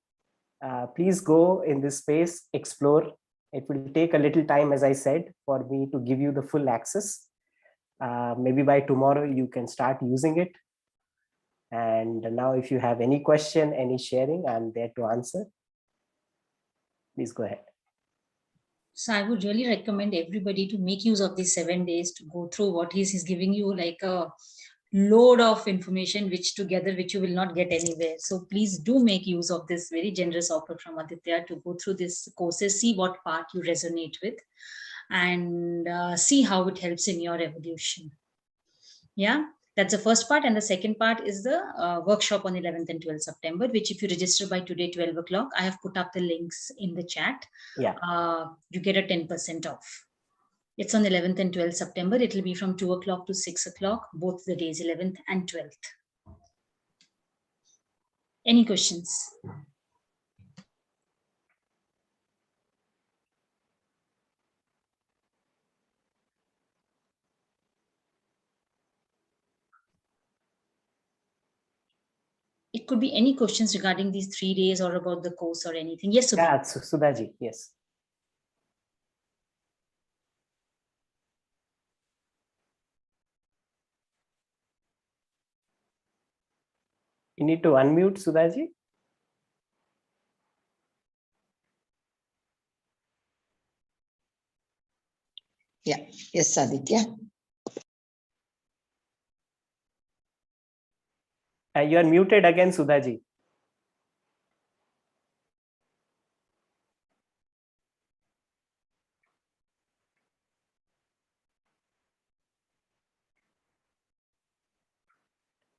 Please go in this space, explore. It will take a little time, as I said, for me to give you the full access. Maybe by tomorrow you can start using it. And now, if you have any question, any sharing, I'm there to answer. Please go ahead. So I would really recommend everybody to make use of these 7 days to go through what he's giving you, like a load of information which you will not get anywhere. So please do make use of this very generous offer from Aditya to go through these courses, see what part you resonate with, and see how it helps in your evolution. Yeah, that's the first part. And the second part is the workshop on 11th and 12th September, which, if you register by today, 12 o'clock, I have put up the links in the chat. Yeah. You get a 10% off. It's on 11th and 12th September. It will be from 2 o'clock to 6 o'clock, both the days, 11th and 12th. Any questions? It could be any questions regarding these 3 days or about the course or anything. Yes, Subhi. Yeah, Sudhaji, yes. You need to unmute, Sudhaji. Yeah, yes, Aditya. You are muted again, Sudhaji.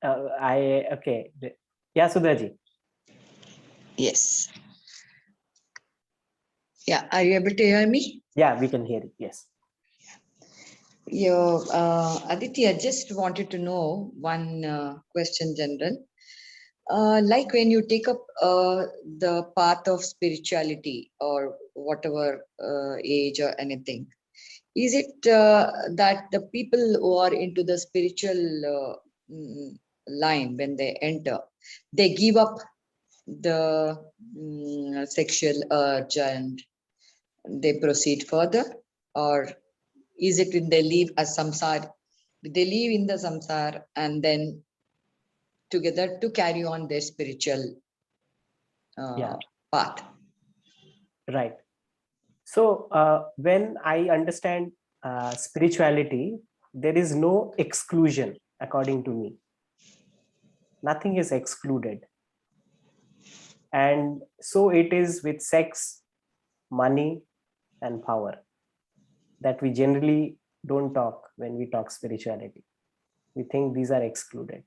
Okay. Yeah, Sudhaji. Yes. Yeah, are you able to hear me? Yeah, we can hear you. Yes. Aditya, just wanted to know one question, general. Like, when you take up the path of spirituality or whatever age or anything, is it that the people who are into the spiritual line when they enter, they give up the sexual urge and they proceed further? Or is it when they leave a samsara, they live in the samsara and then together to carry on their spiritual Yeah. path? Right. So when I understand spirituality, there is no exclusion, according to me. Nothing is excluded. And so it is with sex, money, and power that we generally don't talk when we talk spirituality. We think these are excluded.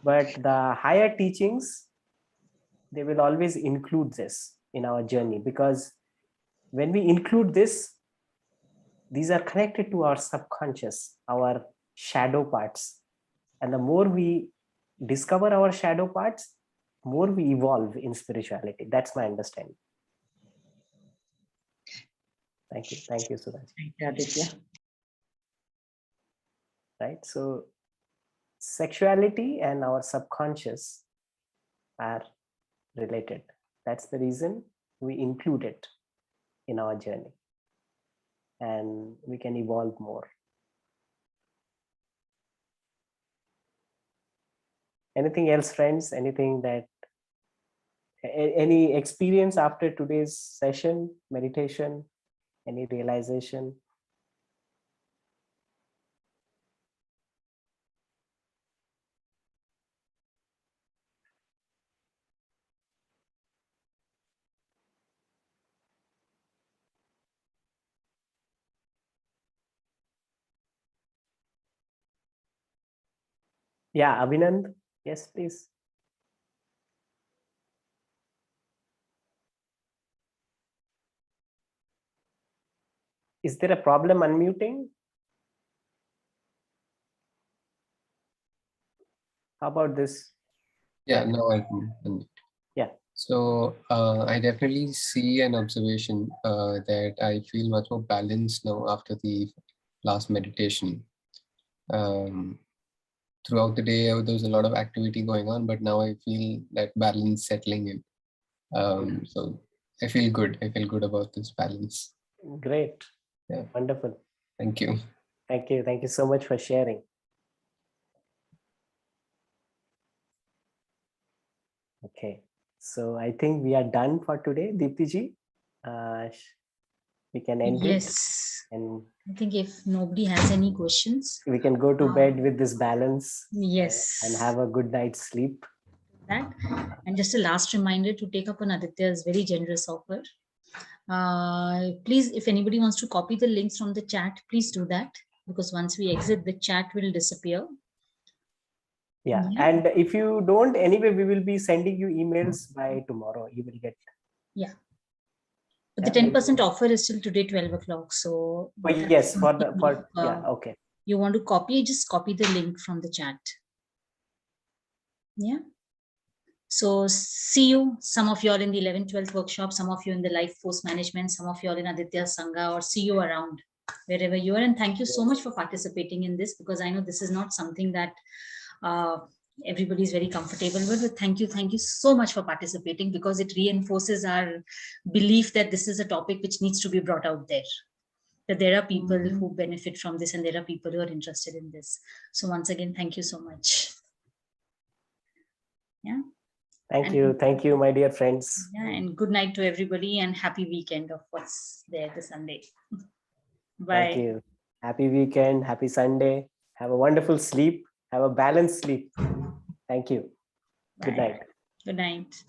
But the higher teachings, they will always include this in our journey, because when we include this, these are connected to our subconscious, our shadow parts. And the more we discover our shadow parts, more we evolve in spirituality. That's my understanding. Thank you. Thank you, Suraj. Thank you, Aditya. Right. So sexuality and our subconscious are related. That's the reason we include it in our journey. And we can evolve more. Anything else, friends? Anything that, any experience after today's session, meditation, any realization? Yeah, Abhinand. Yes, please. Is there a problem unmuting? How about this? Yeah, now I can unmute. Yeah. So I definitely see an observation that I feel much more balanced now after the last meditation. Throughout the day, there was a lot of activity going on, but now I feel that balance settling in. So I feel good. I feel good about this balance. Great. Yeah. Wonderful. Thank you. Thank you. Thank you so much for sharing. Okay. So I think we are done for today, Deepti ji. We can end it. Yes. And I think if nobody has any questions, we can go to bed with this balance. yes. And have a good night's sleep. That. And just a last reminder to take up on Aditya's very generous offer. Please, if anybody wants to copy the links from the chat, please do that, because once we exit, the chat will disappear. Yeah. And if you don't, anyway, we will be sending you emails by tomorrow. You will get. Yeah. But the 10% offer is till today, 12 o'clock. So yes, yeah, okay. You want to copy, just copy the link from the chat. Yeah. So see you, some of you all in the 11th, 12th workshop, some of you in the life force management, some of you all in Aditya Sangha, or see you around wherever you are. And thank you so much for participating in this, because I know this is not something that everybody is very comfortable with. But thank you so much for participating, because it reinforces our belief that this is a topic which needs to be brought out there, that there are people who benefit from this and there are people who are interested in this. So once again, thank you so much. Yeah. Thank you, my dear friends. Yeah, and good night to everybody, and happy weekend of what's there this Sunday. Bye. Thank you. Happy weekend, happy Sunday. Have a wonderful sleep. Have a balanced sleep. Thank you. Bye. Good night. Good night.